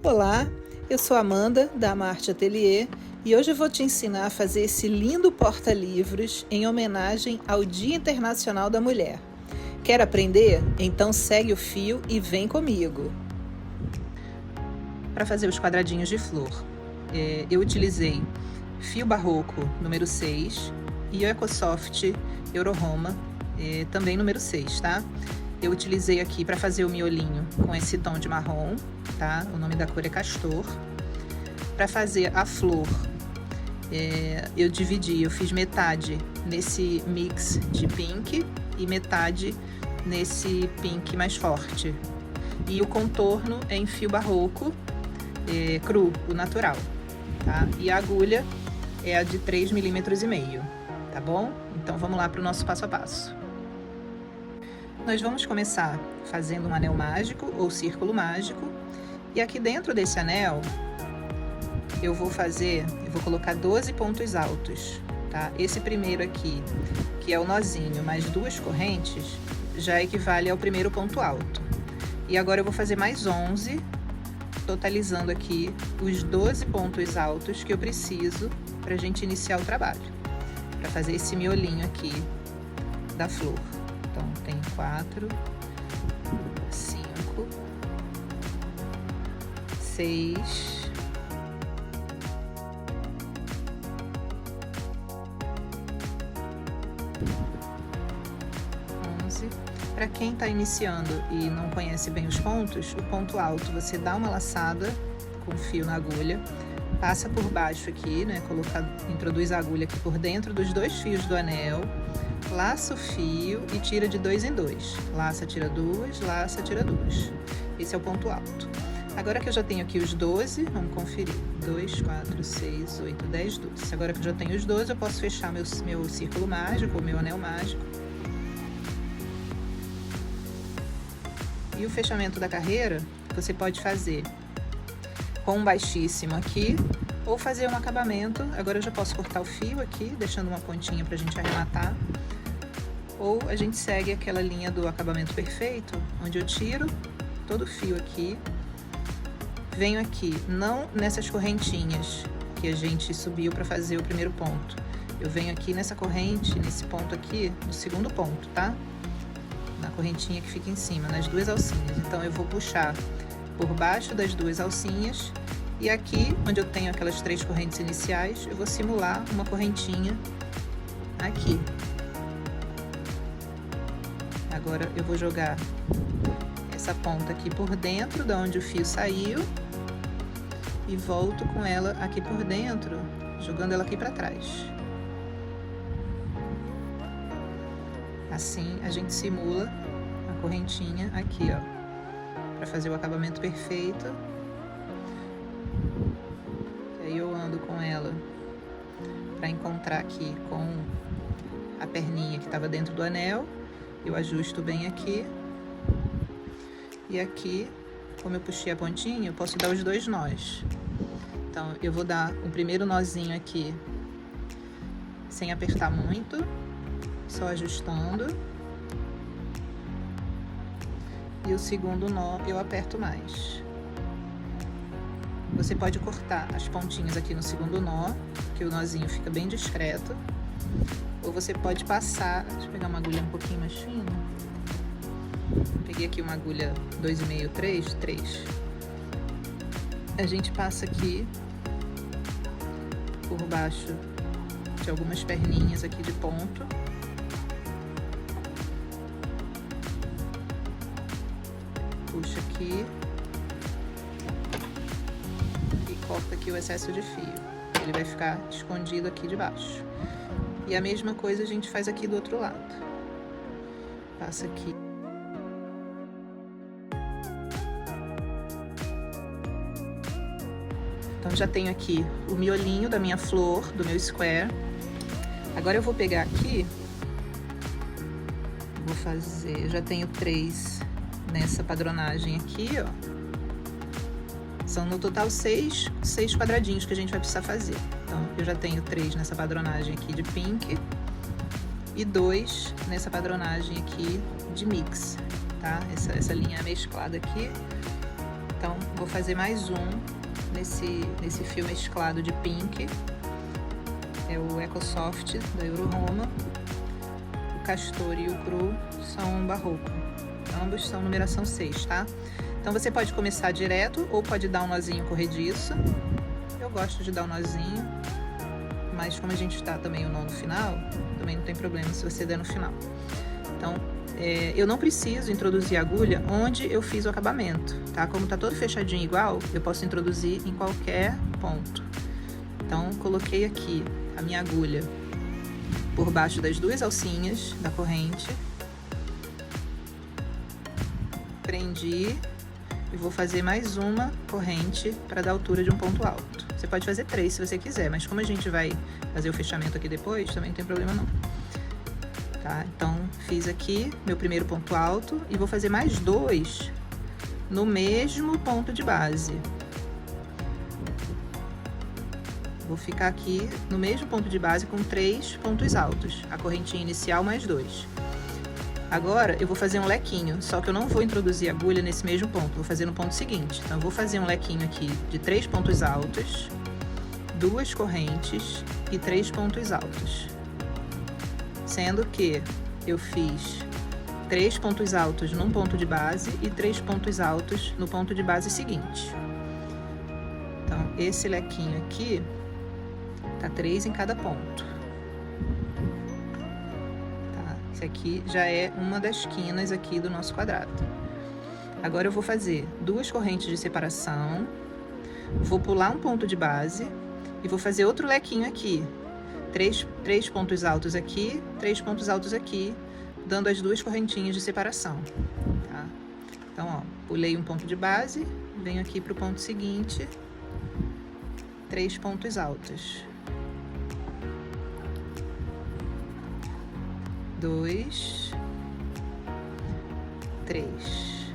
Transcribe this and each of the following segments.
Olá, eu sou Amanda, da Amarte Atelier, e hoje eu vou te ensinar a fazer esse lindo porta-livros em homenagem ao Dia Internacional da Mulher. Quer aprender? Então segue o fio e vem comigo! Para fazer os quadradinhos de flor, eu utilizei fio barroco número 6 e o Ecosoft Euro-Roma, também número 6, tá? Eu utilizei aqui para fazer o miolinho com esse tom de marrom, tá? O nome da cor é Castor. Para fazer a flor, eu fiz metade nesse mix de pink e metade nesse pink mais forte. E o contorno é em fio barroco cru, o natural, tá? E a agulha é a de 3,5 mm, tá bom? Então vamos lá para o nosso passo a passo. Nós vamos começar fazendo um anel mágico ou círculo mágico, e aqui dentro desse anel eu vou colocar 12 pontos altos, tá? Esse primeiro aqui, que é o nozinho mais 2 correntes, já equivale ao primeiro ponto alto. E agora eu vou fazer mais 11, totalizando aqui os 12 pontos altos que eu preciso para a gente iniciar o trabalho, para fazer esse miolinho aqui da flor. Então, tem 4, 5, 6, 11. Para quem está iniciando e não conhece bem os pontos, o ponto alto você dá uma laçada com fio na agulha, passa por baixo aqui, né? Introduz a agulha aqui por dentro dos 2 fios do anel, laça o fio e tira de 2 em 2. Laça, tira 2, laça, tira 2. Esse é o ponto alto. Agora que eu já tenho aqui os 12, vamos conferir. 2, 4, 6, 8, 10, 12. Agora que eu já tenho os 12, eu posso fechar meu círculo mágico, meu anel mágico. E o fechamento da carreira, você pode fazer com um baixíssimo aqui, ou fazer um acabamento. Agora eu já posso cortar o fio aqui, deixando uma pontinha pra gente arrematar. Ou a gente segue aquela linha do acabamento perfeito, onde eu tiro todo o fio aqui, venho aqui, não nessas correntinhas que a gente subiu para fazer o primeiro ponto. Eu venho aqui nessa corrente, nesse ponto aqui, no segundo ponto, tá? Na correntinha que fica em cima, nas 2 alcinhas. Então eu vou puxar por baixo das 2 alcinhas e aqui, onde eu tenho aquelas 3 correntes iniciais, eu vou simular uma correntinha aqui. Agora eu vou jogar essa ponta aqui por dentro, da onde o fio saiu, e volto com ela aqui por dentro, jogando ela aqui para trás. Assim a gente simula a correntinha aqui, ó, para fazer o acabamento perfeito. E aí eu ando com ela para encontrar aqui com a perninha que estava dentro do anel. Eu ajusto bem aqui, e aqui, como eu puxei a pontinha, eu posso dar os 2 nós. Então, eu vou dar o primeiro nozinho aqui, sem apertar muito, só ajustando. E o segundo nó eu aperto mais. Você pode cortar as pontinhas aqui no segundo nó, que o nozinho fica bem discreto. Ou você pode passar, deixa eu pegar uma agulha um pouquinho mais fina. Peguei aqui uma agulha 2,5, 3. A gente passa aqui por baixo de algumas perninhas aqui de ponto. Puxa aqui. E corta aqui o excesso de fio. Ele vai ficar escondido aqui de baixo. E a mesma coisa a gente faz aqui do outro lado. Passa aqui. Então, já tenho aqui o miolinho da minha flor, do meu square. Agora eu vou pegar aqui, vou fazer, já tenho 3 nessa padronagem aqui, ó. São no total 6 quadradinhos que a gente vai precisar fazer. Então, eu já tenho 3 nessa padronagem aqui de pink e 2 nessa padronagem aqui de mix, tá? Essa linha mesclada aqui. Então, vou fazer mais um nesse fio mesclado de pink. É o EcoSoft da Euroroma. O Castor e o Cru são barroco. Ambos são numeração 6, tá? Então você pode começar direto ou pode dar um nozinho corrediço. Eu gosto de dar um nozinho, mas como a gente tá também o nó no final, também não tem problema se você der no final. Então, eu não preciso introduzir a agulha onde eu fiz o acabamento, tá? Como tá todo fechadinho igual, eu posso introduzir em qualquer ponto. Então, coloquei aqui a minha agulha por baixo das duas alcinhas da corrente. Prendi e vou fazer mais uma corrente para dar altura de um ponto alto. Você pode fazer 3 se você quiser, mas como a gente vai fazer o fechamento aqui depois, também não tem problema não. Tá? Então, fiz aqui meu primeiro ponto alto e vou fazer mais 2 no mesmo ponto de base. Vou ficar aqui no mesmo ponto de base com 3 pontos altos, a correntinha inicial mais 2. Agora, eu vou fazer um lequinho, só que eu não vou introduzir a agulha nesse mesmo ponto, vou fazer no ponto seguinte. Então, eu vou fazer um lequinho aqui de 3 pontos altos, 2 correntes e 3 pontos altos. Sendo que eu fiz 3 pontos altos num ponto de base e 3 pontos altos no ponto de base seguinte. Então, esse lequinho aqui tá 3 em cada ponto. Tá? Esse aqui já é uma das quinas aqui do nosso quadrado. Agora eu vou fazer 2 correntes de separação, vou pular um ponto de base e vou fazer outro lequinho aqui. 3 pontos altos aqui, 3 pontos altos aqui, dando as 2 correntinhas de separação, tá? Então, ó, pulei um ponto de base, venho aqui pro ponto seguinte, 3 pontos altos. 2, 3.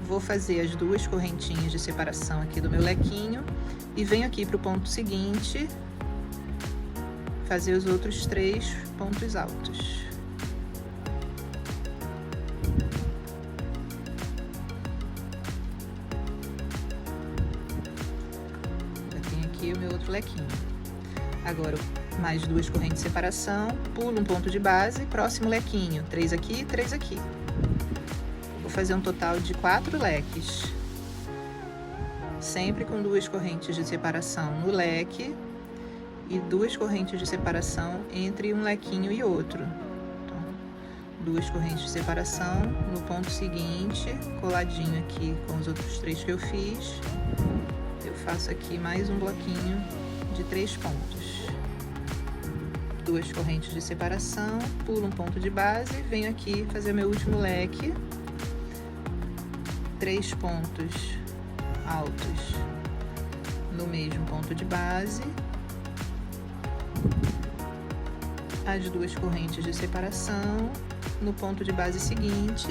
Vou fazer as 2 correntinhas de separação aqui do meu lequinho e venho aqui pro ponto seguinte, fazer os outros 3 pontos altos. Já tenho aqui o meu outro lequinho. Agora, mais 2 correntes de separação, pulo um ponto de base, próximo lequinho, 3 aqui, 3 aqui. Vou fazer um total de 4 leques. Sempre com 2 correntes de separação no leque e 2 correntes de separação entre um lequinho e outro. Então, 2 correntes de separação no ponto seguinte, coladinho aqui com os outros 3 que eu fiz. Eu faço aqui mais um bloquinho de 3 pontos. 2 correntes de separação, pulo um ponto de base, venho aqui fazer meu último leque. 3 pontos altos no mesmo ponto de base. As 2 correntes de separação no ponto de base seguinte,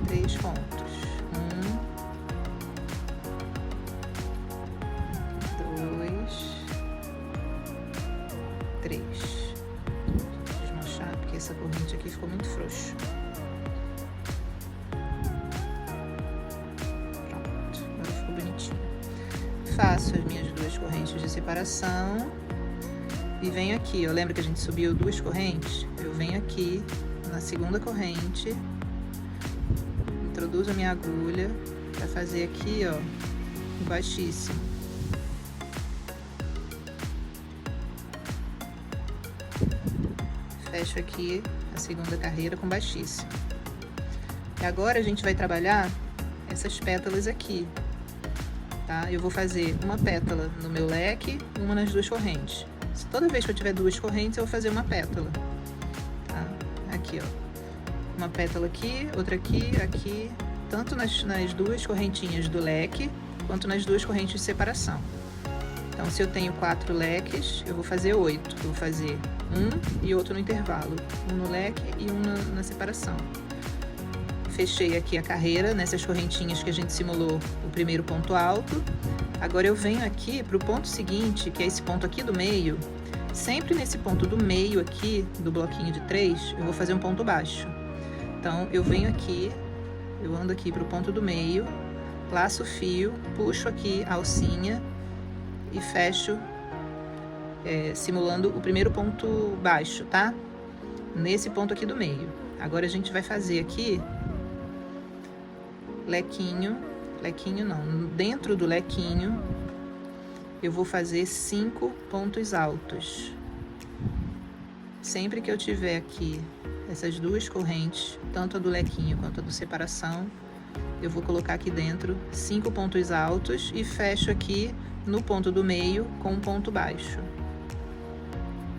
3 pontos, 1, 2, 3. Vou desmanchar porque essa corrente aqui ficou muito frouxa. Pronto, agora ficou bonitinho. Faço as minhas 2 correntes de separação e venho aqui, ó, lembra que a gente subiu 2 correntes? Eu venho aqui na segunda corrente, introduzo a minha agulha para fazer aqui, ó, um baixíssimo. Fecho aqui a segunda carreira com baixíssimo. E agora a gente vai trabalhar essas pétalas aqui. Tá? Eu vou fazer uma pétala no meu leque e uma nas 2 correntes. Toda vez que eu tiver 2 correntes, eu vou fazer uma pétala. Tá? Aqui, ó. Uma pétala aqui, outra aqui, aqui. Tanto nas 2 correntinhas do leque, quanto nas 2 correntes de separação. Então, se eu tenho 4 leques, eu vou fazer 8. Eu vou fazer um e outro no intervalo. Um no leque e um na separação. Fechei aqui a carreira nessas correntinhas que a gente simulou o primeiro ponto alto. Agora eu venho aqui para o ponto seguinte, que é esse ponto aqui do meio. Sempre nesse ponto do meio aqui, do bloquinho de 3, eu vou fazer um ponto baixo. Então, eu venho aqui, eu ando aqui pro ponto do meio, laço o fio, puxo aqui a alcinha e fecho, simulando o primeiro ponto baixo, tá? Nesse ponto aqui do meio. Agora a gente vai fazer aqui lequinho não, dentro do lequinho eu vou fazer 5 pontos altos. Sempre que eu tiver aqui essas duas correntes, tanto a do lequinho quanto a do separação, eu vou colocar aqui dentro 5 pontos altos e fecho aqui no ponto do meio com um ponto baixo.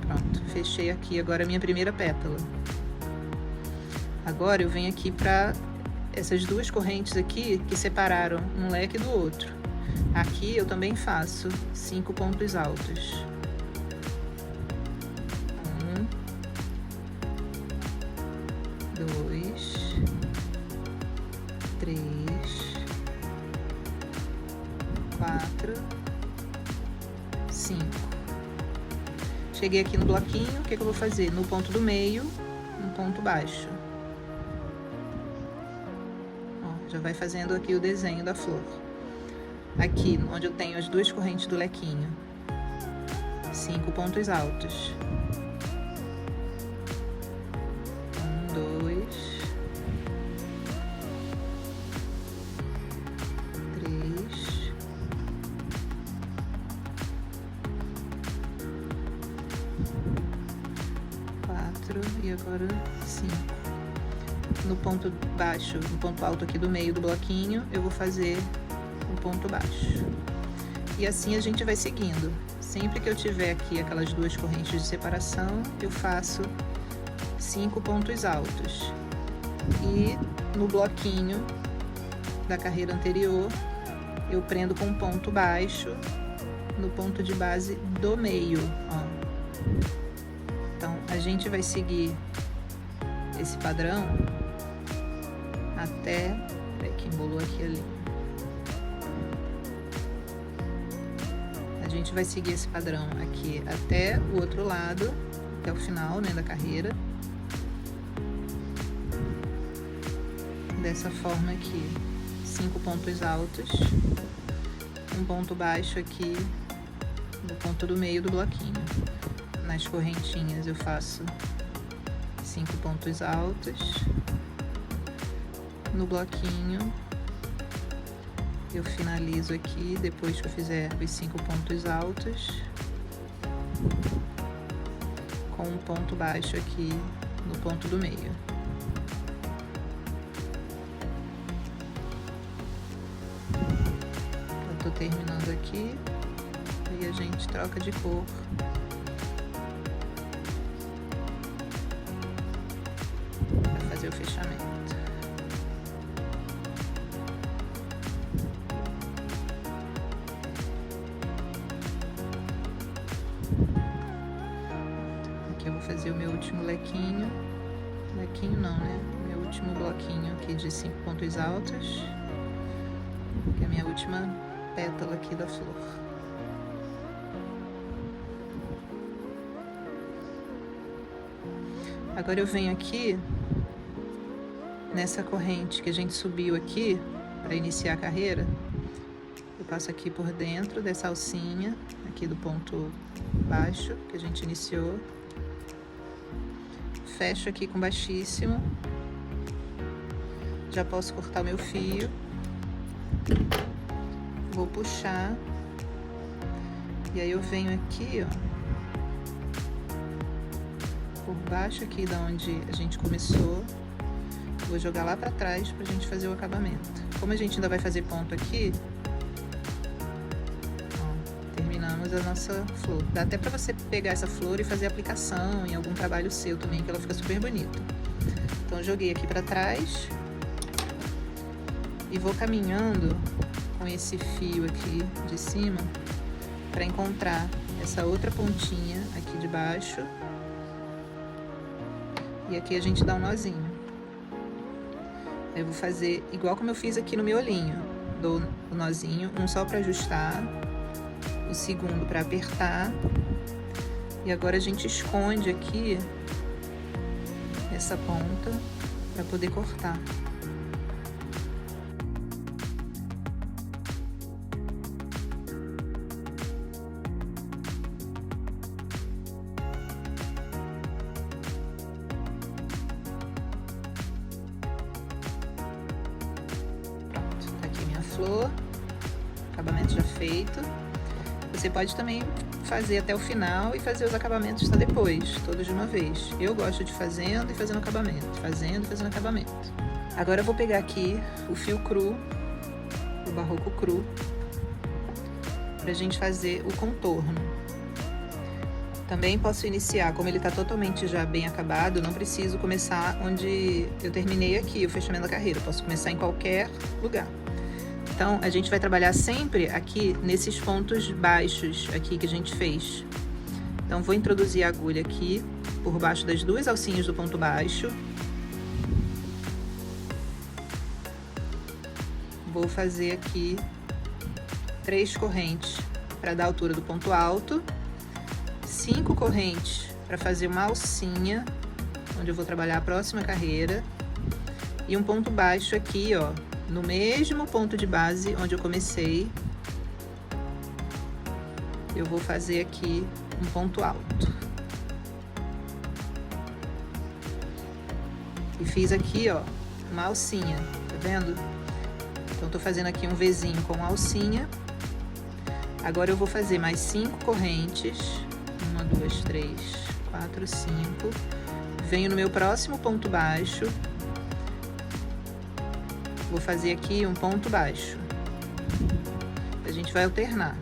Pronto, fechei aqui agora a minha primeira pétala. Agora eu venho aqui para essas duas correntes aqui que separaram um leque do outro. Aqui eu também faço 5 pontos altos. 1, 2, 3, 4, 5. Cheguei aqui no bloquinho, o que eu vou fazer? No ponto do meio, um ponto baixo. Ó, já vai fazendo aqui o desenho da flor. Aqui, onde eu tenho as duas correntes do lequinho, 5 pontos altos. 1, 2, 3, 4 e agora 5. No ponto baixo, no ponto alto aqui do meio do bloquinho, eu vou fazer um ponto baixo. E assim a gente vai seguindo. Sempre que eu tiver aqui aquelas duas correntes de separação, eu faço 5 pontos altos. E no bloquinho da carreira anterior, eu prendo com um ponto baixo no ponto de base do meio, ó. Então, a gente vai seguir esse padrão até... Peraí, que embolou aqui ali. A gente vai seguir esse padrão aqui até o outro lado, até o final, né, da carreira. Dessa forma aqui, 5 pontos altos, um ponto baixo aqui no ponto do meio do bloquinho. Nas correntinhas eu faço 5 pontos altos. No bloquinho eu finalizo aqui, depois que eu fizer os 5 pontos altos, com um ponto baixo aqui no ponto do meio. Eu tô terminando aqui e a gente troca de cor. Para fazer o fechamento. Aqui eu vou fazer o meu último lequinho. Lequinho não, né? Meu último bloquinho aqui de 5 pontos altos. Que é a minha última pétala aqui da flor. Agora eu venho aqui nessa corrente que a gente subiu aqui para iniciar a carreira. Eu passo aqui por dentro dessa alcinha aqui do ponto baixo que a gente iniciou. Fecho aqui com baixíssimo. Já posso cortar o meu fio. Vou puxar. E aí eu venho aqui, ó, por baixo aqui da onde a gente começou. Vou jogar lá pra trás pra gente fazer o acabamento. Como a gente ainda vai fazer ponto aqui, ó, terminamos a nossa flor. Dá até pra você pegar essa flor e fazer aplicação em algum trabalho seu também, que ela fica super bonita. Então, joguei aqui pra trás e vou caminhando com esse fio aqui de cima pra encontrar essa outra pontinha aqui de baixo. E aqui a gente dá um nozinho. Eu vou fazer igual como eu fiz aqui no miolinho. Dou o nozinho, um só para ajustar, o segundo para apertar. E agora a gente esconde aqui essa ponta para poder cortar. Pronto, tá aqui minha flor, acabamento já feito. Você pode também fazer até o final e fazer os acabamentos só depois, todos de uma vez. Eu gosto de fazendo e fazendo acabamento, fazendo e fazendo acabamento. Agora eu vou pegar aqui o fio cru, o barroco cru, pra gente fazer o contorno. Também posso iniciar, como ele tá totalmente já bem acabado, não preciso começar onde eu terminei aqui, o fechamento da carreira. Posso começar em qualquer lugar. Então, a gente vai trabalhar sempre aqui nesses pontos baixos aqui que a gente fez. Então, vou introduzir a agulha aqui por baixo das duas alcinhas do ponto baixo. Vou fazer aqui 3 correntes para dar a altura do ponto alto, 5 correntes para fazer uma alcinha, onde eu vou trabalhar a próxima carreira, e um ponto baixo aqui, ó, no mesmo ponto de base onde eu comecei. Eu vou fazer aqui um ponto alto. E fiz aqui, ó, uma alcinha, tá vendo? Então, tô fazendo aqui um Vzinho com alcinha. Agora eu vou fazer mais 5 correntes. 1, 2, 3, 4, 5. Venho no meu próximo ponto baixo. Vou fazer aqui um ponto baixo. A gente vai alternar.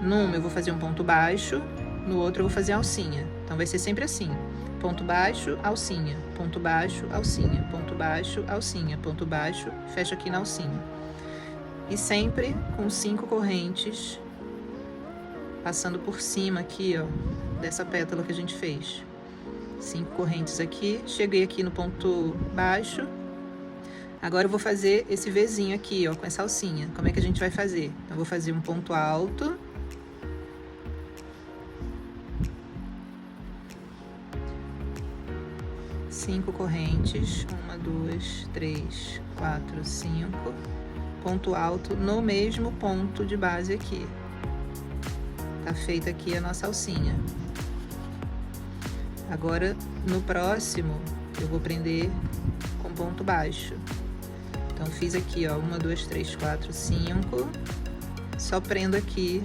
Num eu vou fazer um ponto baixo, no outro eu vou fazer alcinha. Então vai ser sempre assim: ponto baixo, alcinha, ponto baixo, alcinha, ponto baixo, alcinha, ponto baixo, fecho aqui na alcinha. E sempre com 5 correntes, passando por cima aqui, ó, dessa pétala que a gente fez. 5 correntes aqui, cheguei aqui no ponto baixo. Agora eu vou fazer esse Vzinho aqui, ó, com essa alcinha. Como é que a gente vai fazer? Então, eu vou fazer um ponto alto. Cinco correntes. 1, 2, 3, 4, 5. Ponto alto no mesmo ponto de base aqui. Tá feita aqui a nossa alcinha. Agora, no próximo, eu vou prender com ponto baixo. Então, fiz aqui, ó, 1, 2, 3, 4, 5. Só prendo aqui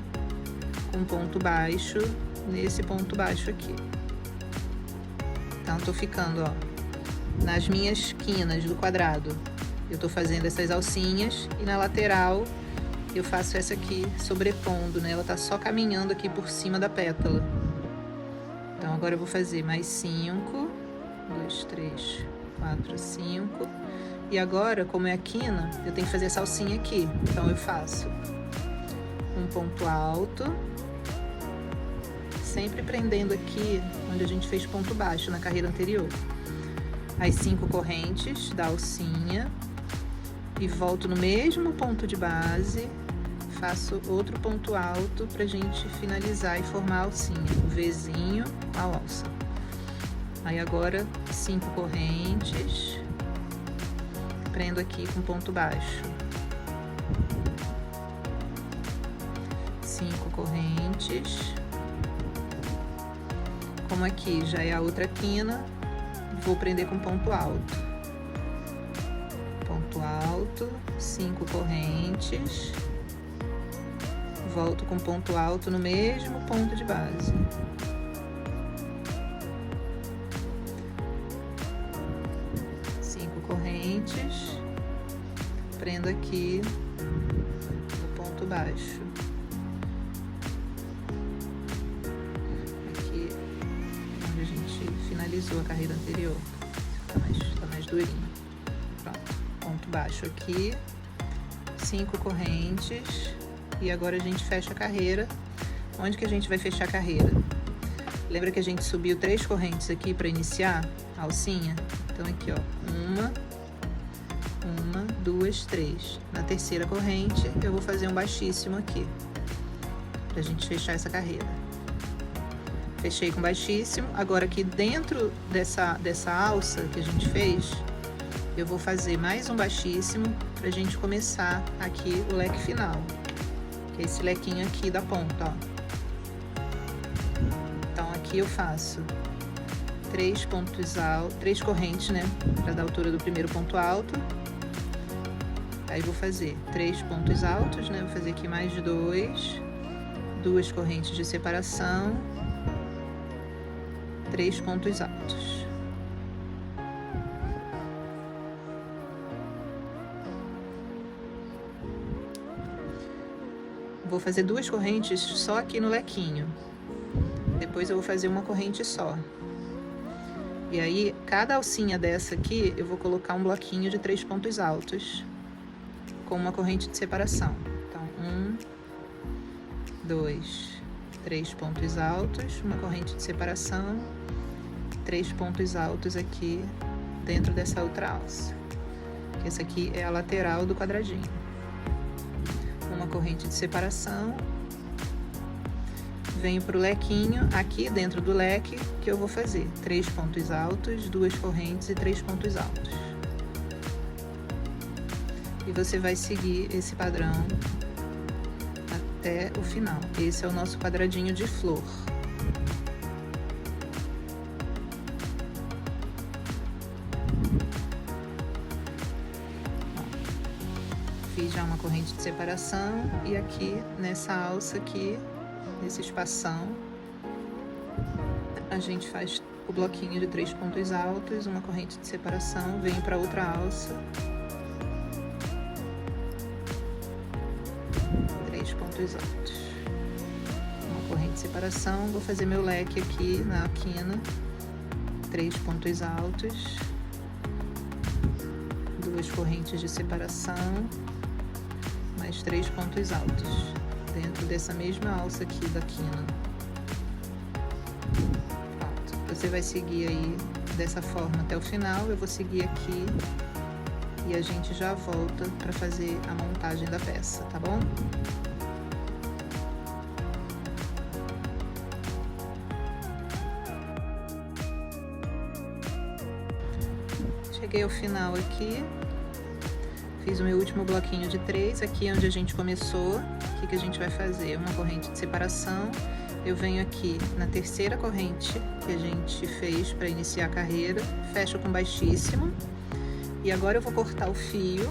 com ponto baixo, nesse ponto baixo aqui. Então, tô ficando, ó, nas minhas quinas do quadrado. Eu tô fazendo essas alcinhas e na lateral eu faço essa aqui sobrepondo, né? Ela tá só caminhando aqui por cima da pétala. Então, agora eu vou fazer mais 5. 2, 3, 4, 5. E agora, como é a quina, eu tenho que fazer essa alcinha aqui. Então, eu faço um ponto alto, sempre prendendo aqui onde a gente fez ponto baixo na carreira anterior. As 5 correntes da alcinha e volto no mesmo ponto de base, faço outro ponto alto pra gente finalizar e formar a alcinha. O Vzinho, a alça. Aí agora, 5 correntes. Prendo aqui com ponto baixo. 5 correntes. Como aqui já é a outra quina, vou prender com ponto alto. Ponto alto, 5 correntes. Volto com ponto alto no mesmo ponto de base. Correntes, prendo aqui no ponto baixo. Aqui onde a gente finalizou a carreira anterior. Tá mais durinho. Pronto, ponto baixo aqui, 5 correntes, e agora a gente fecha a carreira. Onde que a gente vai fechar a carreira? Lembra que a gente subiu 3 correntes aqui para iniciar a alcinha? Então, aqui, ó, 1, 2, 3. Na terceira corrente, eu vou fazer um baixíssimo aqui, pra gente fechar essa carreira. Fechei com baixíssimo. Agora, aqui dentro dessa alça que a gente fez, eu vou fazer mais um baixíssimo pra gente começar aqui o leque final, que é esse lequinho aqui da ponta, ó. Então, aqui eu faço 3 pontos altos, 3 correntes, né, pra dar a altura do primeiro ponto alto. Aí vou fazer 3 pontos altos, né, vou fazer aqui mais 2 correntes de separação, 3 pontos altos. Vou fazer 2 correntes só aqui no lequinho. Depois eu vou fazer uma corrente só. E aí, cada alcinha dessa aqui, eu vou colocar um bloquinho de 3 pontos altos com uma corrente de separação. Então, 1, 2, 3 pontos altos, uma corrente de separação, 3 pontos altos aqui dentro dessa outra alça. Essa aqui é a lateral do quadradinho. Uma corrente de separação, venho pro lequinho, aqui dentro do leque, que eu vou fazer 3 pontos altos, 2 correntes e 3 pontos altos. E você vai seguir esse padrão até o final. Esse é o nosso quadradinho de flor. Fiz já uma corrente de separação e aqui nessa alça aqui, nesse espação, a gente faz o bloquinho de 3 pontos altos, uma corrente de separação, vem para outra alça, 3 pontos altos, uma corrente de separação, vou fazer meu leque aqui na quina, 3 pontos altos, 2 correntes de separação, mais 3 pontos altos, dentro dessa mesma alça aqui da quina. Pronto. Você vai seguir aí dessa forma até o final, eu vou seguir aqui e a gente já volta para fazer a montagem da peça, tá bom? Cheguei ao final aqui. Fiz o meu último bloquinho de 3, aqui onde a gente começou. O que a gente vai fazer? Uma corrente de separação. Eu venho aqui na terceira corrente que a gente fez para iniciar a carreira, fecho com baixíssimo. E agora eu vou cortar o fio.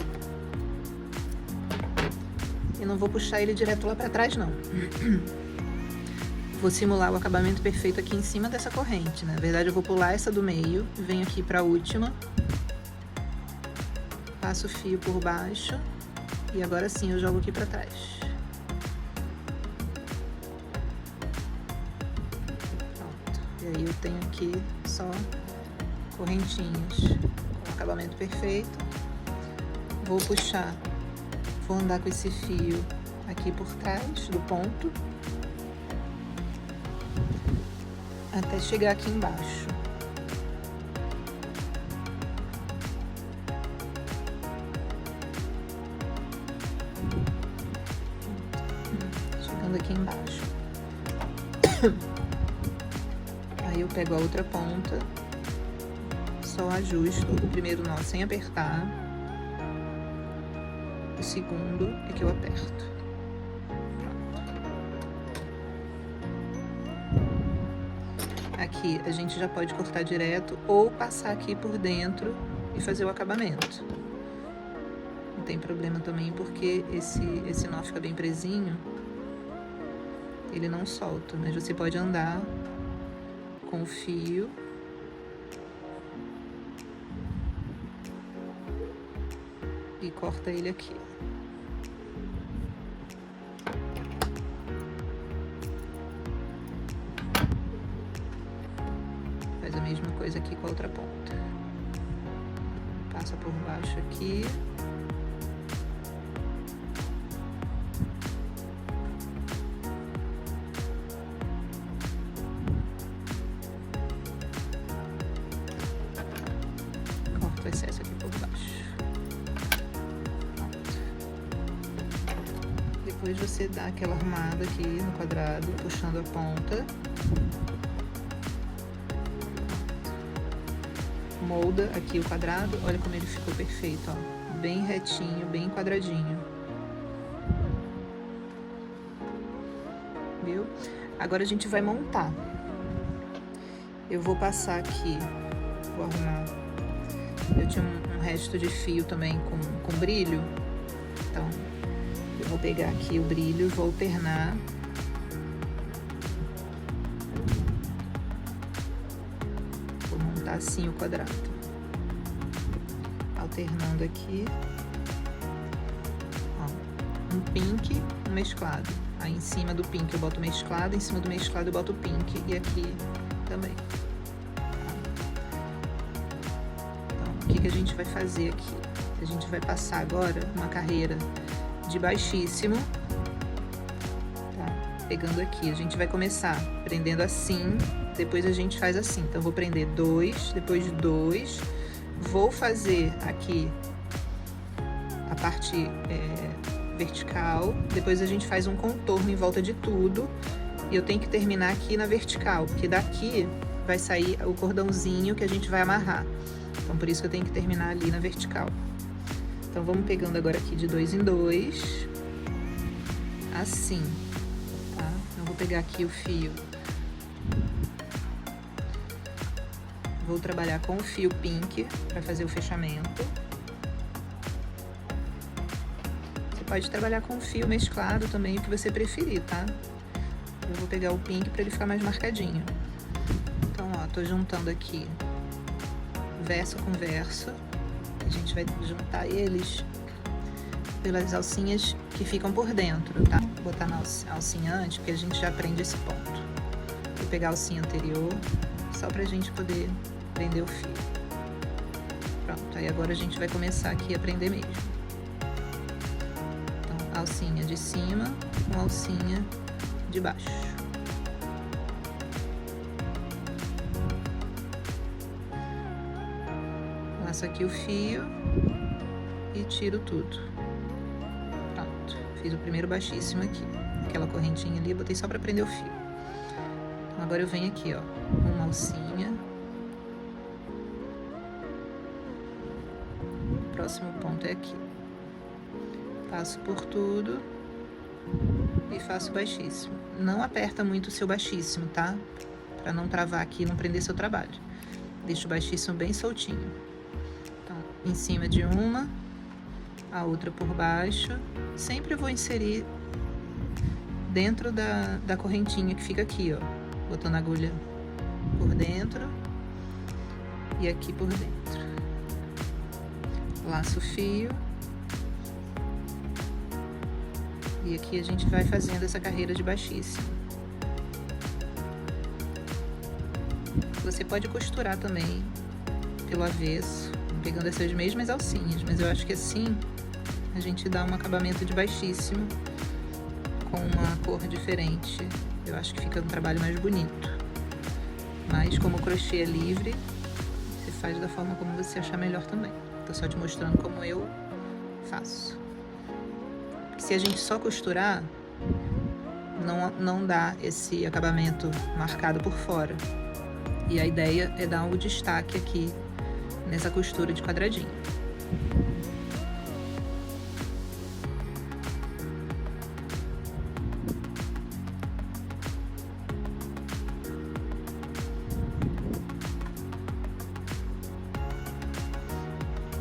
E não vou puxar ele direto lá para trás, não. Vou simular o acabamento perfeito aqui em cima dessa corrente, né? Na verdade, eu vou pular essa do meio, venho aqui para a última. Passo o fio por baixo e agora sim eu jogo aqui para trás. Pronto. E aí eu tenho aqui só correntinhas com acabamento perfeito. Vou puxar, vou andar com esse fio aqui por trás do ponto até chegar aqui embaixo. Aqui embaixo. Aí eu pego a outra ponta, só ajusto o primeiro nó sem apertar, o segundo é que eu aperto. Pronto. Aqui a gente já pode cortar direto ou passar aqui por dentro e fazer o acabamento. Não tem problema também, porque esse nó fica bem presinho. Ele não solta, mas você pode andar com o fio e corta ele aqui. Faz a mesma coisa aqui com a outra ponta. Passa por baixo aqui. Corta o excesso aqui por baixo. Pronto. Depois você dá aquela armada aqui no quadrado, puxando a ponta. molda aqui o quadrado, olha como ele ficou perfeito, ó. Bem retinho, bem quadradinho. Viu? Agora a gente vai montar. Eu vou passar aqui, vou arrumar. Eu tinha um resto de fio também com brilho. Então, eu vou pegar aqui o brilho, vou alternar. Vou montar assim o quadrado. Alternando aqui. Ó, um pink, um mesclado. Aí em cima do pink eu boto o mesclado, em cima do mesclado eu boto o pink e aqui também. Então, o que a gente vai fazer aqui? A gente vai passar agora uma carreira de baixíssimo, tá? Pegando aqui, a gente vai começar prendendo assim, depois a gente faz assim. Então, eu vou prender 2, depois de 2, vou fazer aqui a parte vertical, depois a gente faz um contorno em volta de tudo, e eu tenho que terminar aqui na vertical, porque daqui vai sair o cordãozinho que a gente vai amarrar. Então, por isso que eu tenho que terminar ali na vertical. Então, vamos pegando agora aqui de 2 em 2, assim, tá? Eu vou pegar aqui o fio, vou trabalhar com o fio pink para fazer o fechamento. Você pode trabalhar com o fio mesclado também, o que você preferir, tá? Eu vou pegar o pink para ele ficar mais marcadinho. Então, ó, tô juntando aqui verso com verso. A gente vai juntar eles pelas alcinhas que ficam por dentro, tá? Vou botar na alcinha antes, porque a gente já prende esse ponto. Vou pegar a alcinha anterior, só pra gente poder prender o fio. Pronto, aí agora a gente vai começar aqui a prender mesmo. Então, alcinha de cima com alcinha de baixo. Passo aqui o fio e tiro tudo. Pronto, fiz o primeiro baixíssimo aqui. Aquela correntinha ali, botei só pra prender o fio. Então, agora eu venho aqui, ó, uma alcinha. O próximo ponto é aqui. Passo por tudo e faço baixíssimo. Não aperta muito o seu baixíssimo, tá? Pra não travar aqui e não prender seu trabalho. Deixa o baixíssimo bem soltinho. Em cima de uma, a outra por baixo. Sempre vou inserir dentro da correntinha que fica aqui, ó. Botando a agulha por dentro e aqui por dentro. Laço o fio. E aqui a gente vai fazendo essa carreira de baixíssimo. Você pode costurar também pelo avesso, pegando essas mesmas alcinhas, mas eu acho que assim a gente dá um acabamento de baixíssimo com uma cor diferente. Eu acho que fica um trabalho mais bonito. Mas como o crochê é livre, você faz da forma como você achar melhor também. Tô só te mostrando como eu faço. Porque se a gente só costurar, não dá esse acabamento marcado por fora. E a ideia é dar um destaque aqui nessa costura de quadradinho.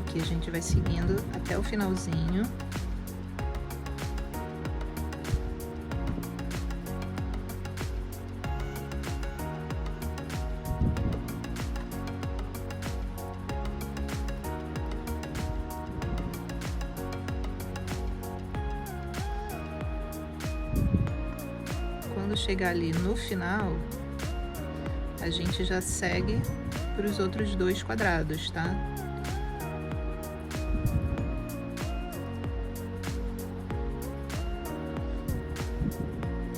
Aqui a gente vai seguindo até o finalzinho. Quando chegar ali no final, a gente já segue para os outros 2 quadrados, tá?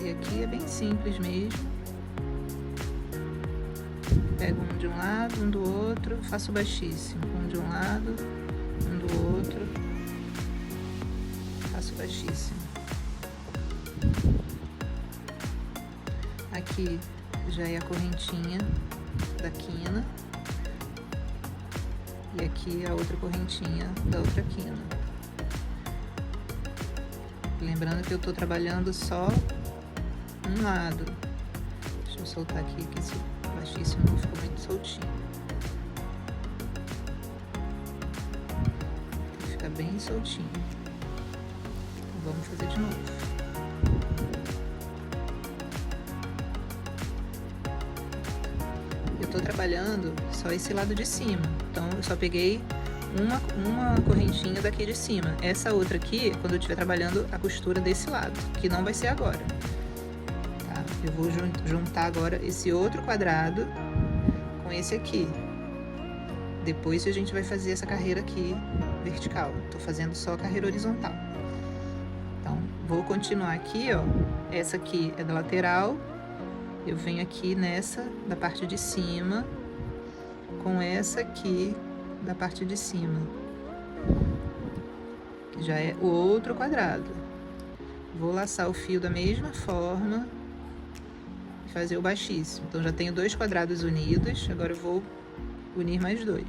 E aqui é bem simples mesmo. Pego um de um lado, um do outro, faço baixíssimo. Um de um lado, um do outro, faço baixíssimo. Aqui já é a correntinha da quina. E aqui a outra correntinha da outra quina. Lembrando que eu tô trabalhando só um lado. Deixa eu soltar aqui, que esse baixíssimo ficou muito soltinho. Fica bem soltinho. Então, vamos fazer de novo. Eu tô trabalhando só esse lado de cima, então eu só peguei uma correntinha daqui de cima. Essa outra aqui, quando eu estiver trabalhando a costura desse lado, que não vai ser agora, tá? Eu vou juntar agora esse outro quadrado com esse aqui. Depois a gente vai fazer essa carreira aqui vertical. Tô fazendo só a carreira horizontal. Então, vou continuar aqui, ó. Essa aqui é da lateral. Eu venho aqui nessa da parte de cima, com essa aqui da parte de cima, que já é o outro quadrado. Vou laçar o fio da mesma forma e fazer o baixíssimo. Então, já tenho 2 quadrados unidos, agora eu vou unir mais 2.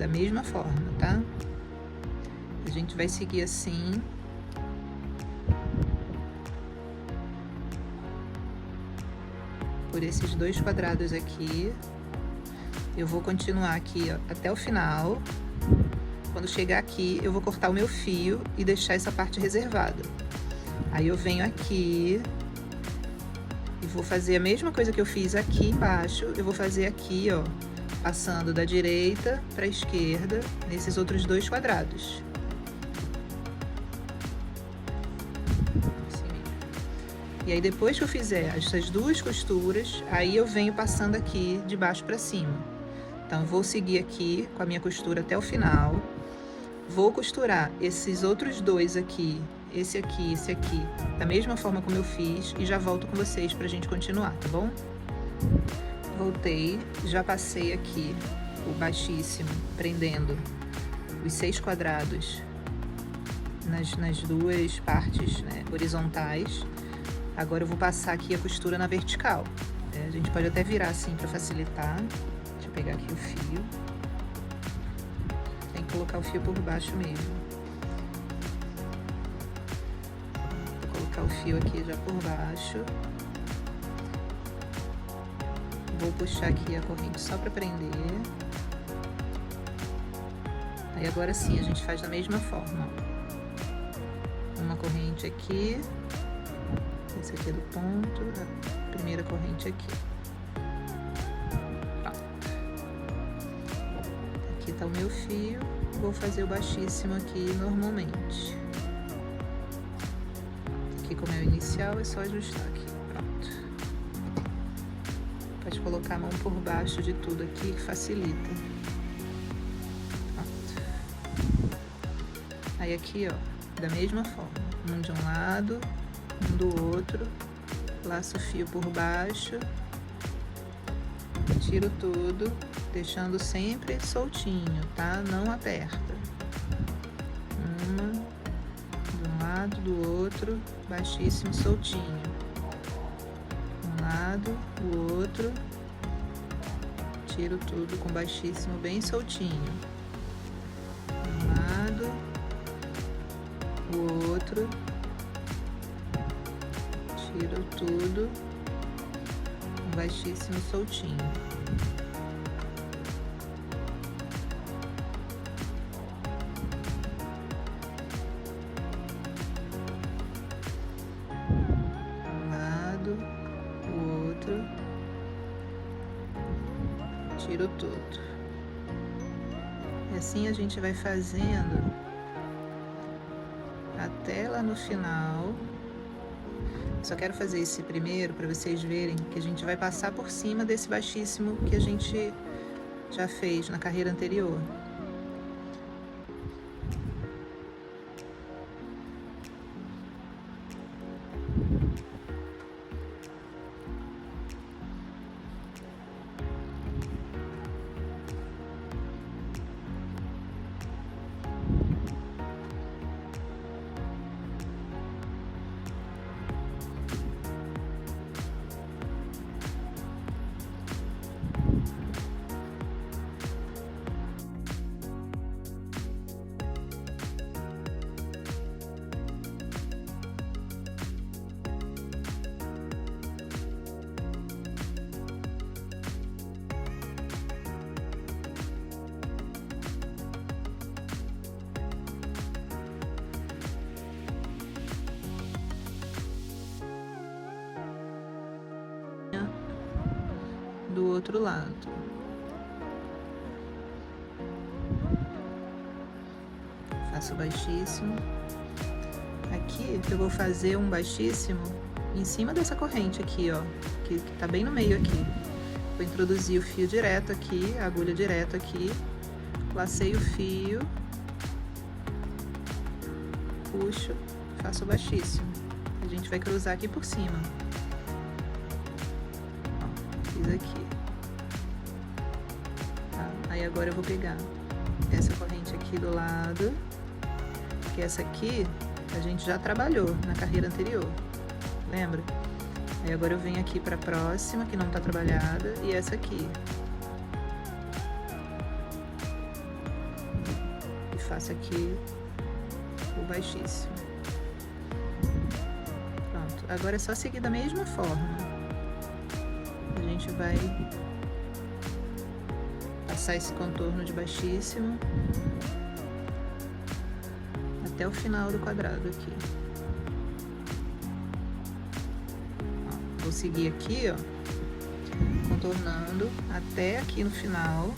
Da mesma forma, tá? A gente vai seguir assim. Por esses 2 quadrados aqui. Eu vou continuar aqui, ó, até o final. Quando chegar aqui, eu vou cortar o meu fio e deixar essa parte reservada. Aí eu venho aqui e vou fazer a mesma coisa que eu fiz aqui embaixo. Eu vou fazer aqui, ó, passando da direita para a esquerda, nesses outros 2 quadrados. E aí, depois que eu fizer essas 2 costuras, aí eu venho passando aqui de baixo para cima. Então, eu vou seguir aqui com a minha costura até o final. Vou costurar esses outros 2 aqui, esse aqui, da mesma forma como eu fiz, e já volto com vocês pra gente continuar, tá bom? Voltei, já passei aqui o baixíssimo, prendendo os 6 quadrados nas 2 partes, né, horizontais. Agora eu vou passar aqui a costura na vertical. A gente pode até virar assim para facilitar. Deixa eu pegar aqui o fio. Tem que colocar o fio por baixo mesmo. Vou colocar o fio aqui já por baixo. Vou puxar aqui a corrente só para prender. Aí agora sim a gente faz da mesma forma. Uma corrente aqui. Esse aqui é do ponto, a primeira corrente aqui. Pronto. Aqui tá o meu fio, vou fazer o baixíssimo aqui normalmente. Aqui como é o inicial, é só ajustar aqui. Pronto. Pode colocar a mão por baixo de tudo aqui, que facilita. Pronto. Aí aqui, ó, da mesma forma, um de um lado, um do outro, laço o fio por baixo, tiro tudo, deixando sempre soltinho, tá? Não aperta. Uma, de um lado, do outro, baixíssimo, soltinho. Um lado, o outro, tiro tudo com baixíssimo, bem soltinho. Um lado, o outro, tiro tudo com baixíssimo, soltinho. Um lado, o outro, tiro tudo. E assim a gente vai fazendo até lá no final. Só quero fazer esse primeiro para vocês verem que a gente vai passar por cima desse baixíssimo que a gente já fez na carreira anterior. do outro lado. Faço baixíssimo. Aqui eu vou fazer um baixíssimo em cima dessa corrente aqui, ó, que tá bem no meio aqui. Vou introduzir o fio direto aqui, a agulha direto aqui, lacei o fio, puxo, faço baixíssimo. A gente vai cruzar aqui por cima. Ó, fiz aqui. Tá? Aí agora eu vou pegar essa corrente aqui do lado, que essa aqui a gente já trabalhou na carreira anterior, lembra? Aí agora eu venho aqui para a próxima, que não tá trabalhada, e essa aqui. E faço aqui o baixíssimo. Pronto, agora é só seguir da mesma forma. A gente vai passar esse contorno de baixíssimo até o final do quadrado aqui. Ó, vou seguir aqui, ó, contornando até aqui no final,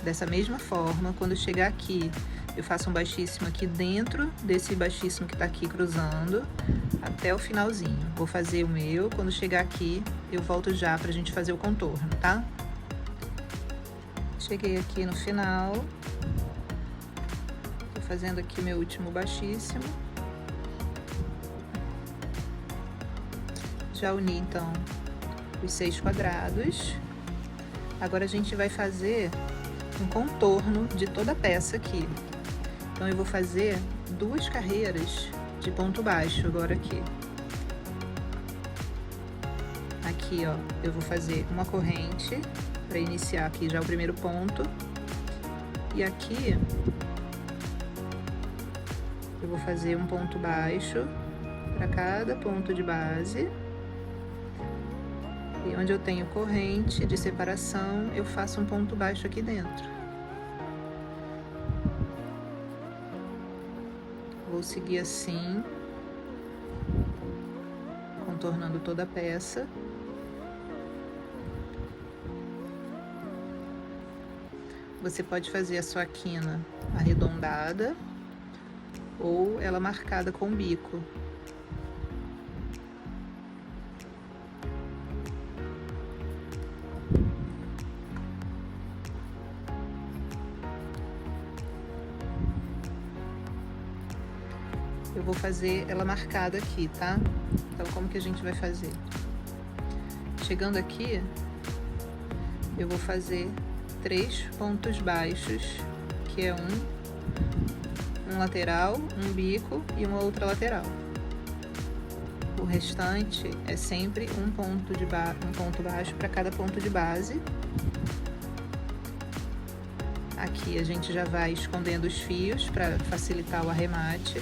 dessa mesma forma. Quando chegar aqui, eu faço um baixíssimo aqui dentro desse baixíssimo que tá aqui cruzando, até o finalzinho. Vou fazer o meu, quando chegar aqui, eu volto já pra gente fazer o contorno, tá? Cheguei aqui no final. Fazendo aqui meu último baixíssimo. Já uni então os 6 quadrados. Agora a gente vai fazer um contorno de toda a peça aqui. Então eu vou fazer 2 carreiras de ponto baixo agora aqui. Aqui, ó, eu vou fazer uma corrente para iniciar aqui já o primeiro ponto. E aqui eu vou fazer um ponto baixo para cada ponto de base. E onde eu tenho corrente de separação, eu faço um ponto baixo aqui dentro. Vou seguir assim, contornando toda a peça. Você pode fazer a sua quina arredondada ou ela marcada com bico. Eu vou fazer ela marcada aqui, tá? Então, como que a gente vai fazer? Chegando aqui, eu vou fazer 3 pontos baixos, que é um lateral, um bico e uma outra lateral. O restante é sempre um ponto baixo para cada ponto de base. Aqui a gente já vai escondendo os fios para facilitar o arremate.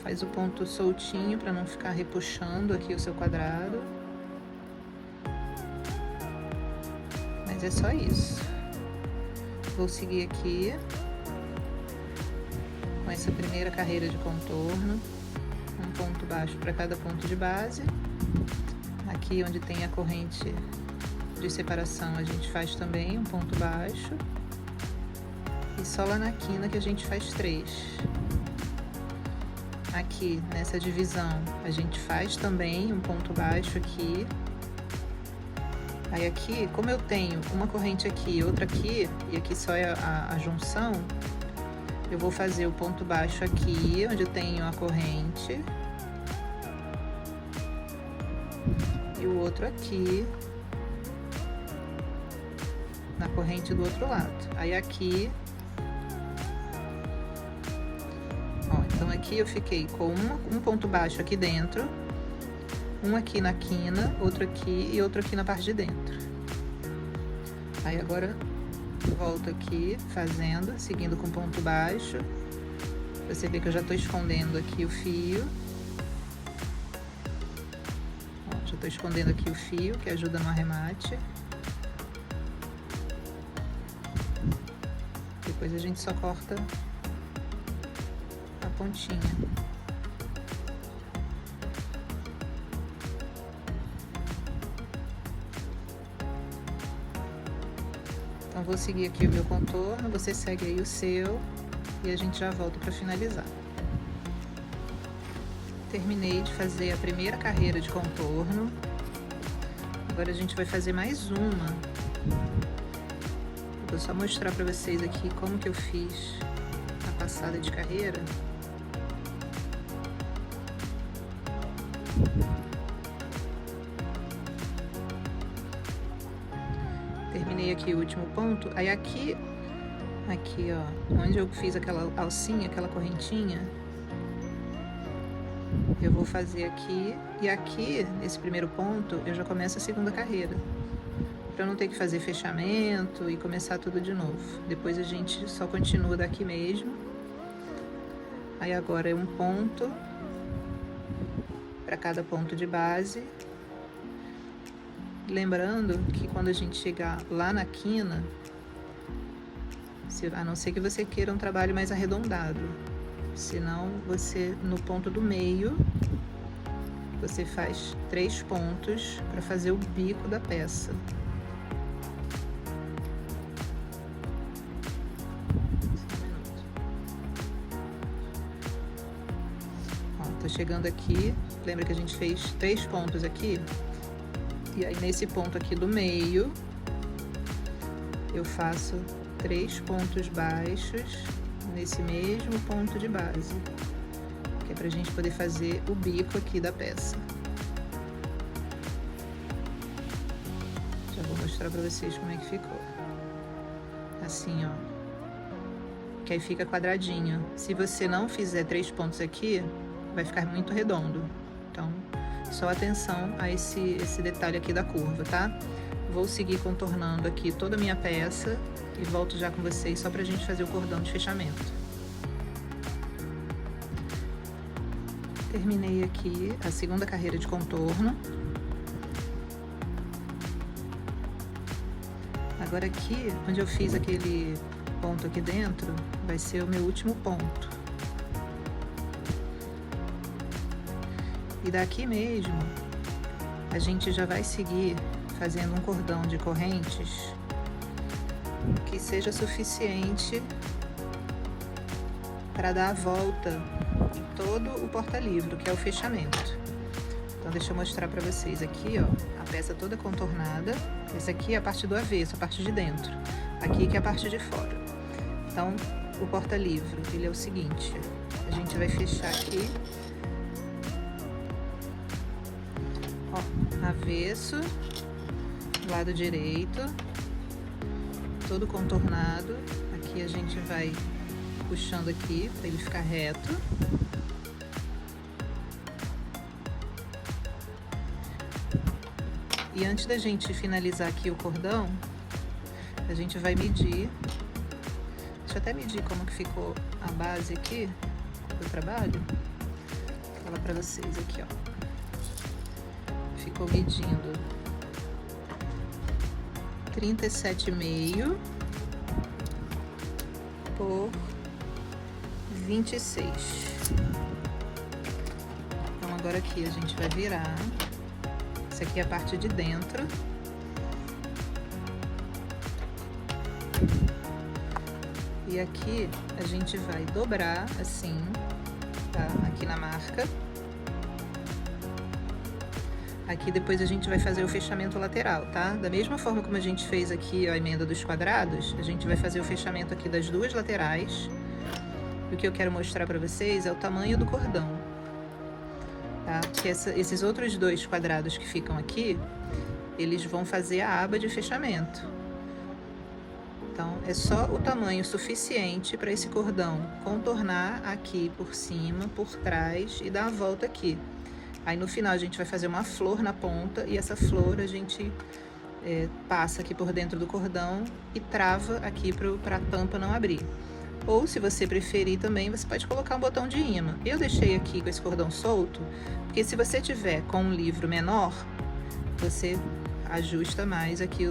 Faz o ponto soltinho para não ficar repuxando aqui o seu quadrado. Mas é só isso. Vou seguir aqui com essa primeira carreira de contorno, um ponto baixo para cada ponto de base. Aqui onde tem a corrente de separação a gente faz também um ponto baixo. E só lá na quina que a gente faz 3. Aqui nessa divisão a gente faz também um ponto baixo aqui. Aí aqui, como eu tenho uma corrente aqui e outra aqui, e aqui só é a junção, eu vou fazer o ponto baixo aqui, onde eu tenho a corrente, e o outro aqui, na corrente do outro lado. Aí aqui, ó, então aqui eu fiquei com um ponto baixo aqui dentro, um aqui na quina, outro aqui e outro aqui na parte de dentro. Aí agora volto aqui fazendo, seguindo com ponto baixo. Você vê que eu já tô escondendo aqui o fio. Ó, já tô escondendo aqui o fio, que ajuda no arremate. Depois a gente só corta a pontinha. Então, vou seguir aqui o meu contorno, você segue aí o seu e a gente já volta para finalizar. Terminei de fazer a primeira carreira de contorno. Agora a gente vai fazer mais uma. Vou só mostrar para vocês aqui como que eu fiz a passada de carreira. Terminei aqui o último ponto. Aí aqui ó, onde eu fiz aquela alcinha, aquela correntinha, eu vou fazer aqui, e aqui, nesse primeiro ponto, eu já começo a segunda carreira, para não ter que fazer fechamento e começar tudo de novo. Depois a gente só continua daqui mesmo. Aí agora é um ponto para cada ponto de base. Lembrando que quando a gente chegar lá na quina, a não ser que você queira um trabalho mais arredondado, senão você, no ponto do meio, você faz 3 pontos para fazer o bico da peça. Ó, tô chegando aqui, lembra que a gente fez 3 pontos aqui? E aí nesse ponto aqui do meio, eu faço 3 pontos baixos nesse mesmo ponto de base, que é pra gente poder fazer o bico aqui da peça. Já vou mostrar pra vocês como é que ficou. Assim, ó. Que aí fica quadradinho. Se você não fizer 3 pontos aqui, vai ficar muito redondo. Então, só atenção a esse detalhe aqui da curva, tá? Vou seguir contornando aqui toda a minha peça e volto já com vocês só pra gente fazer o cordão de fechamento. Terminei aqui a segunda carreira de contorno. Agora aqui, onde eu fiz aquele ponto aqui dentro, vai ser o meu último ponto. E daqui mesmo, a gente já vai seguir fazendo um cordão de correntes que seja suficiente para dar a volta em todo o porta-livro, que é o fechamento. Então, deixa eu mostrar para vocês aqui, ó, a peça toda contornada. Essa aqui é a parte do avesso, a parte de dentro. Aqui que é a parte de fora. Então, o porta-livro, ele é o seguinte, a gente vai fechar aqui, ó, avesso, lado direito, todo contornado. Aqui a gente vai puxando aqui para ele ficar reto. E antes da gente finalizar aqui o cordão, a gente vai medir. Deixa eu até medir como que ficou a base aqui do trabalho. Vou falar para vocês aqui, ó. Ficou medindo 37,5 por 26. Então agora aqui a gente vai virar. Essa aqui é a parte de dentro. E aqui a gente vai dobrar assim, tá? Aqui na marca. Aqui depois a gente vai fazer o fechamento lateral, tá? Da mesma forma como a gente fez aqui a emenda dos quadrados, a gente vai fazer o fechamento aqui das duas laterais. O que eu quero mostrar pra vocês é o tamanho do cordão, tá? Que esses outros 2 quadrados que ficam aqui, eles vão fazer a aba de fechamento. Então, é só o tamanho suficiente para esse cordão contornar aqui por cima, por trás e dar a volta aqui. Aí no final a gente vai fazer uma flor na ponta e essa flor a gente passa aqui por dentro do cordão e trava aqui para a tampa não abrir. Ou se você preferir também, você pode colocar um botão de imã. Eu deixei aqui com esse cordão solto, porque se você tiver com um livro menor, você ajusta mais aqui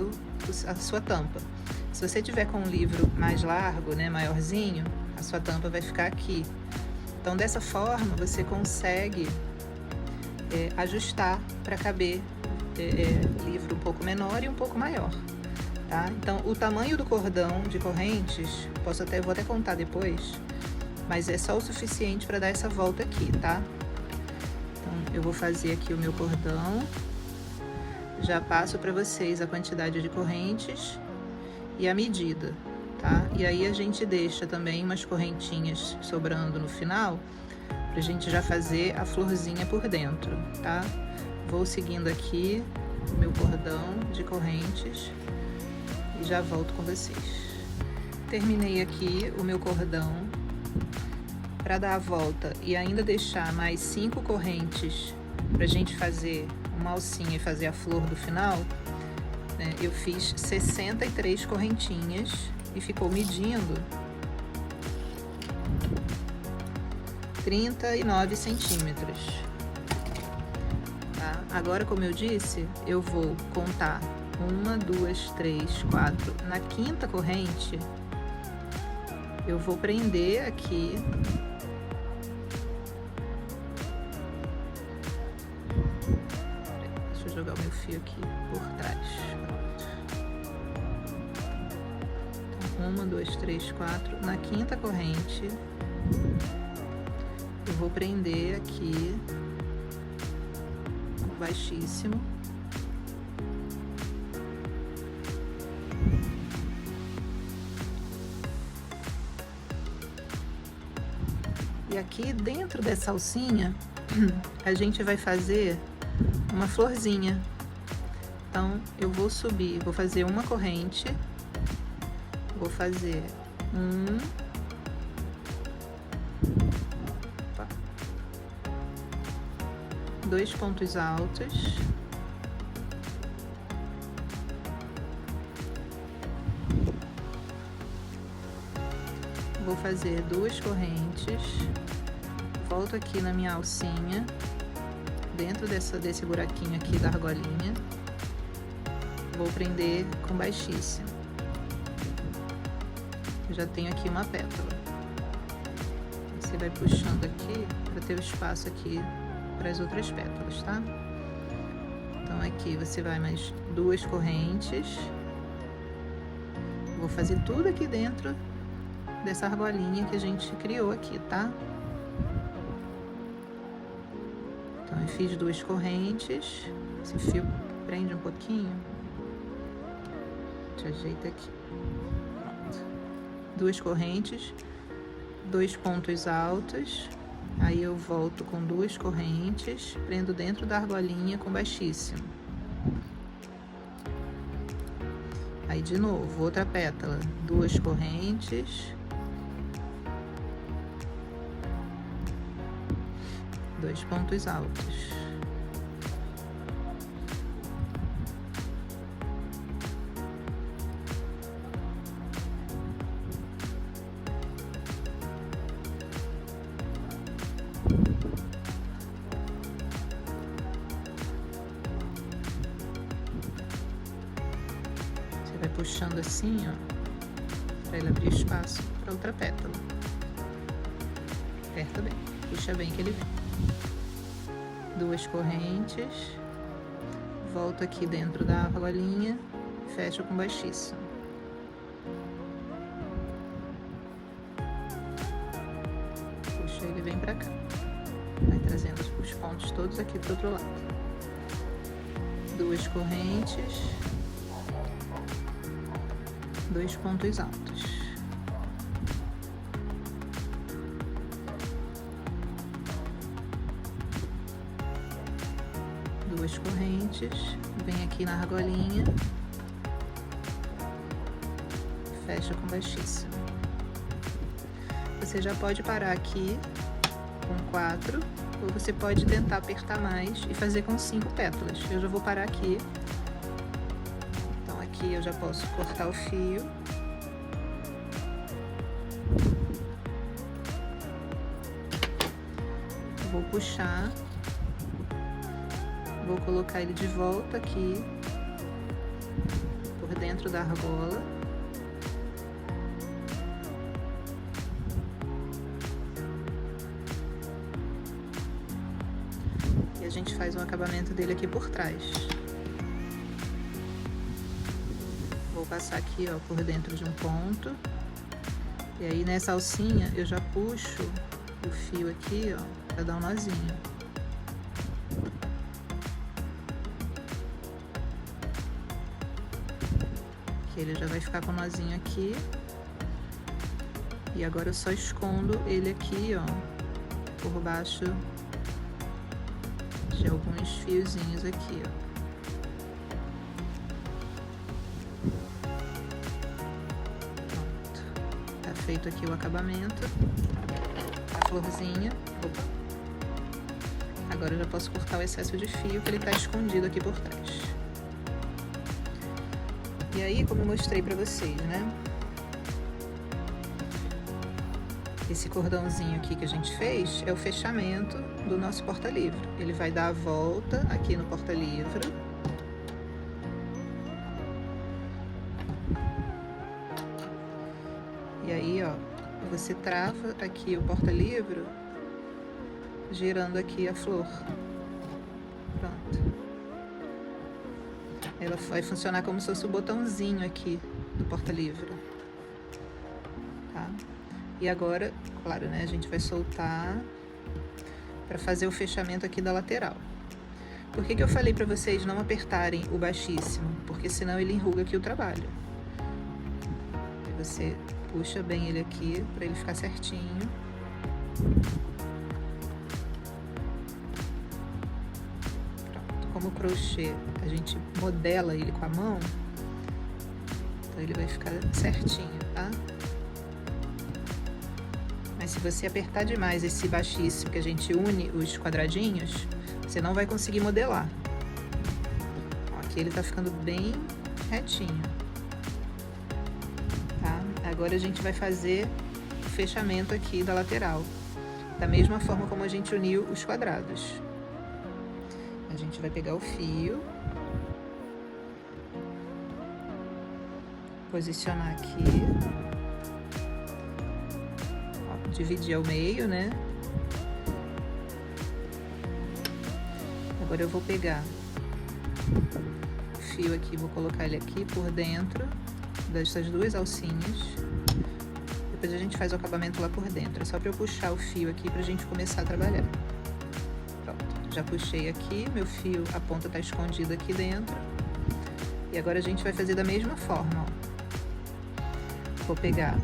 a sua tampa. Se você tiver com um livro mais largo, né, maiorzinho, a sua tampa vai ficar aqui. Então, dessa forma, você consegue ajustar para caber livro um pouco menor e um pouco maior. tá? Então, o tamanho do cordão de correntes, vou até contar depois, mas é só o suficiente para dar essa volta aqui, tá? Então, eu vou fazer aqui o meu cordão, já passo para vocês a quantidade de correntes e a medida, tá? E aí a gente deixa também umas correntinhas sobrando no final, pra gente já fazer a florzinha por dentro, tá? Vou seguindo aqui o meu cordão de correntes e já volto com vocês. Terminei aqui o meu cordão. Para dar a volta e ainda deixar mais 5 correntes pra gente fazer uma alcinha e fazer a flor do final, né, eu fiz 63 correntinhas e ficou medindo 39 centímetros. Tá? Agora, como eu disse, eu vou contar 1, 2, 3, 4. Na quinta corrente, eu vou prender aqui. Deixa eu jogar o meu fio aqui por trás. Então, 1, 2, 3, 4. Na quinta corrente, eu vou prender aqui baixíssimo. E aqui dentro dessa alcinha, a gente vai fazer uma florzinha. Então, eu vou subir, vou fazer uma corrente, vou fazer dois pontos altos, vou fazer 2 correntes, volto aqui na minha alcinha, dentro desse buraquinho aqui da argolinha, vou prender com baixíssimo. Eu já tenho aqui uma pétala. Você vai puxando aqui para ter o espaço aqui para as outras pétalas, tá? Então aqui você vai mais 2 correntes. Vou fazer tudo aqui dentro dessa argolinha que a gente criou aqui, tá? Então eu fiz 2 correntes. Esse fio prende um pouquinho. Deixa eu ajeitar aqui. Pronto. 2 correntes, 2 pontos altos. Aí eu volto com 2 correntes, prendo dentro da argolinha com baixíssimo. Aí de novo, outra pétala, 2 correntes, 2 pontos altos. Vai puxando assim, ó, para ele abrir espaço para outra pétala. Aperta bem, puxa bem que ele vem. 2 correntes, volto aqui dentro da argolinha, fecho com baixíssimo. Puxa ele vem para cá, vai trazendo os pontos todos aqui pro outro lado. 2 correntes, 2 pontos altos. Duas correntes, vem aqui na argolinha, fecha com baixíssimo. Você já pode parar aqui com 4, ou você pode tentar apertar mais e fazer com 5 pétalas. Eu já vou parar aqui. Aqui eu já posso cortar o fio. Vou puxar. Vou colocar ele de volta aqui, por dentro da argola. E a gente faz um acabamento dele aqui por trás. Vou passar aqui, ó, por dentro de um ponto. E aí nessa alcinha eu já puxo o fio aqui, ó, pra dar um nozinho. Que ele já vai ficar com o nozinho aqui. E agora eu só escondo ele aqui, ó, por baixo de alguns fiozinhos aqui, ó. Pronto. Tá feito aqui o acabamento. A florzinha. Opa. Agora eu já posso cortar o excesso de fio que ele tá escondido aqui por trás. E aí, como eu mostrei pra vocês, né? Esse cordãozinho aqui que a gente fez é o fechamento do nosso porta-livro. Ele vai dar a volta aqui no porta-livro. E aí, ó, você trava aqui o porta-livro, girando aqui a flor. Pronto. Ela vai funcionar como se fosse o botãozinho aqui do porta-livro. Tá? E agora, claro, né, a gente vai soltar para fazer o fechamento aqui da lateral. Por que que eu falei para vocês não apertarem o baixíssimo? Porque senão ele enruga aqui o trabalho. E você puxa bem ele aqui para ele ficar certinho. Pronto. Como o crochê a gente modela ele com a mão, então ele vai ficar certinho, tá? Mas se você apertar demais esse baixíssimo que a gente une os quadradinhos, você não vai conseguir modelar. Ó, aqui ele tá ficando bem retinho, tá? Agora a gente vai fazer o fechamento aqui da lateral, da mesma forma como a gente uniu os quadrados. A gente vai pegar o fio, posicionar aqui, ó, dividir ao meio, né? Agora eu vou pegar o fio aqui, vou colocar ele aqui por dentro dessas duas alcinhas. Depois a gente faz o acabamento lá por dentro. É só pra eu puxar o fio aqui pra gente começar a trabalhar. Pronto, já puxei aqui, meu fio, a ponta tá escondida aqui dentro. E agora a gente vai fazer da mesma forma, ó. Vou pegar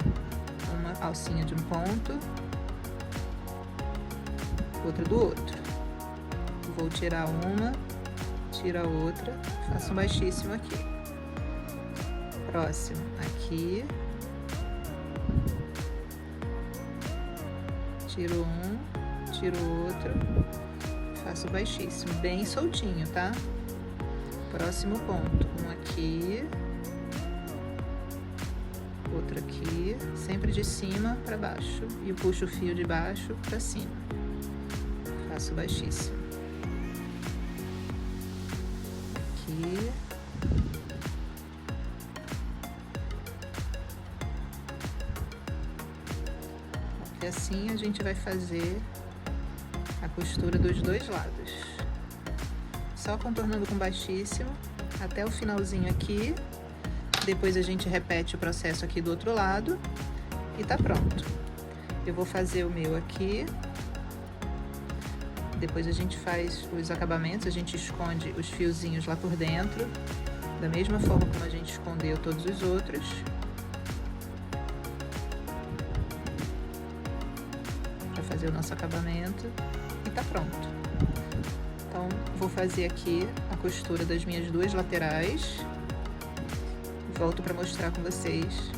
uma alcinha de um ponto, outra do outro. Vou tirar uma, tiro a outra, faço um baixíssimo aqui. Próximo, aqui. Tiro um, tiro outro, faço baixíssimo, bem soltinho, tá? Próximo ponto, um aqui, outro aqui, sempre de cima para baixo, e puxo o fio de baixo para cima, faço baixíssimo. Aqui. E assim a gente vai fazer a costura dos dois lados. Só contornando com baixíssimo até o finalzinho aqui. Depois a gente repete o processo aqui do outro lado e tá pronto. Eu vou fazer o meu aqui. Depois a gente faz os acabamentos, a gente esconde os fiozinhos lá por dentro, da mesma forma como a gente escondeu todos os outros. Para fazer o nosso acabamento e tá pronto. Então, vou fazer aqui a costura das minhas duas laterais. Volto para mostrar com vocês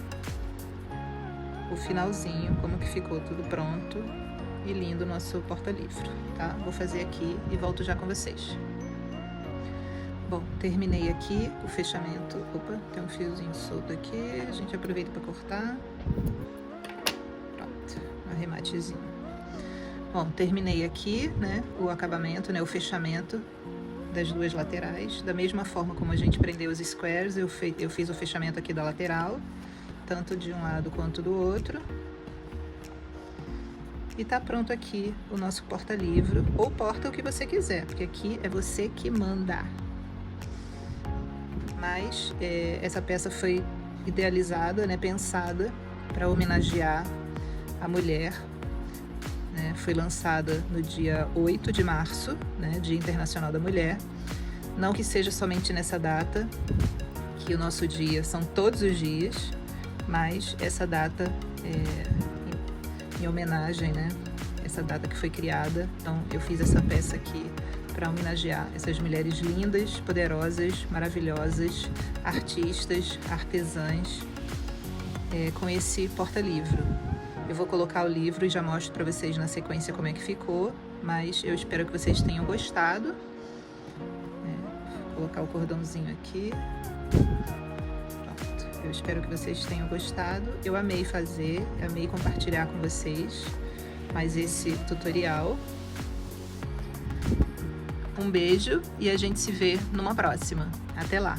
o finalzinho, como que ficou tudo pronto e lindo o nosso porta-livro, tá? Vou fazer aqui e volto já com vocês. Bom, terminei aqui o fechamento. Opa, tem um fiozinho solto aqui, a gente aproveita para cortar. Pronto, um arrematezinho. Bom, terminei aqui, né, o acabamento, né, o fechamento das duas laterais. Da mesma forma como a gente prendeu os squares, eu fiz o fechamento aqui da lateral, tanto de um lado quanto do outro. E tá pronto aqui o nosso porta-livro, ou porta o que você quiser, porque aqui é você que manda. Mas essa peça foi idealizada, né, pensada para homenagear a mulher, né? Foi lançada no dia 8 de março, né, Dia Internacional da Mulher. Não que seja somente nessa data, que o nosso dia são todos os dias, mas essa data em homenagem, né? Essa data que foi criada. Então eu fiz essa peça aqui para homenagear essas mulheres lindas, poderosas, maravilhosas, artistas, artesãs, com esse porta-livro. Eu vou colocar o livro e já mostro para vocês na sequência como é que ficou, mas eu espero que vocês tenham gostado. Vou colocar o cordãozinho aqui. Pronto. Eu espero que vocês tenham gostado. Eu amei fazer, amei compartilhar com vocês mais esse tutorial. Um beijo e a gente se vê numa próxima. Até lá!